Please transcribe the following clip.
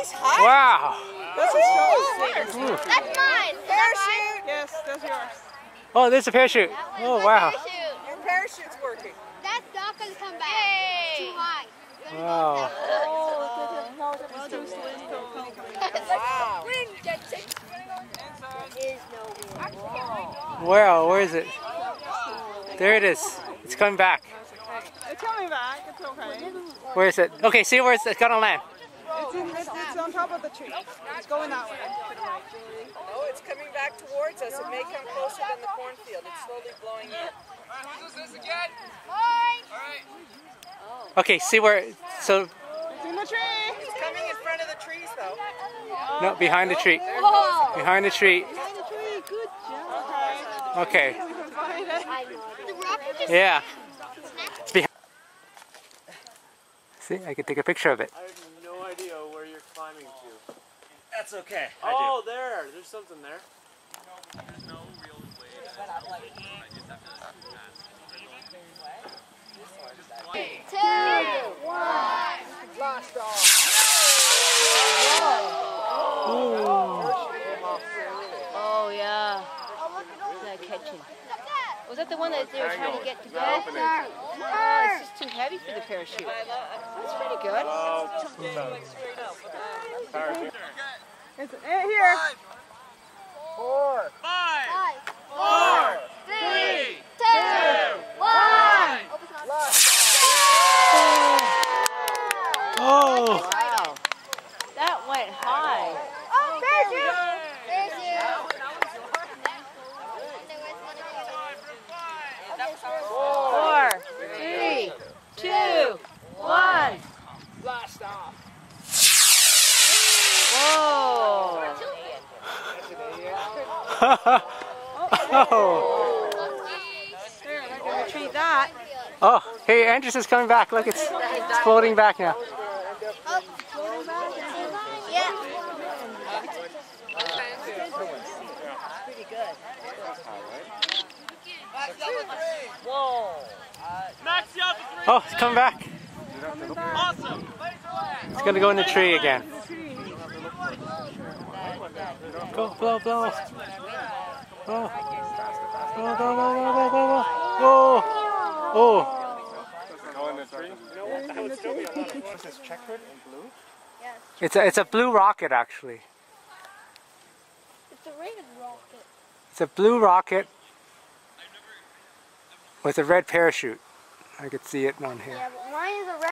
nice height. Wow. That's That's mine. Parachute. Yes, that's yours. Oh, there's a parachute. Oh, wow. Your parachute's working. That's not going to come back. Yay. Too high. Wow. Wow. Wow, where is it? There it is. It's coming back. It's coming back. It's okay. Where is it? Okay, see where it's gonna land. It's on top of the tree. It's going that way. Oh, it's coming back towards us. It may come closer than the cornfield. It's slowly blowing in. Who's this again? Okay, see where. So. It's in the tree. It's coming in front of the trees, though. No, behind the tree. Oh. Behind the tree. Behind the tree. Good job. Okay. The rocket just Yeah. See, I can take a picture of it. I have no idea where you're climbing to. That's okay. Oh, there's something there. There's no real way. Two, one. Blast off. Oh yeah. That catching. Was that the one that they were trying to get to bed? Oh, it's just too heavy for the parachute. That's pretty good. It's here. 4, 5, 4, 3, 2, 1. Oh. Wow. That went high. Oh, parachute. Four, three, two, one. Blast off. Whoa. Oh. There, they're going to treat that. Oh, hey, Andrews is coming back. Look, it's floating back now. Yeah. Pretty good. Whoa. Max, you have the 3. Oh, it's coming back. Awesome. It's gonna go in the tree again. Go, blow, blow. Oh. Go, go, go, go, go, go, go. Oh. Go in the tree. You know what? That would still be a lot of fun. Is this checkered in blue? It's a blue rocket actually. It's a red rocket. It's a blue rocket with a red parachute. I could see it on here. Yeah, but mine is a red.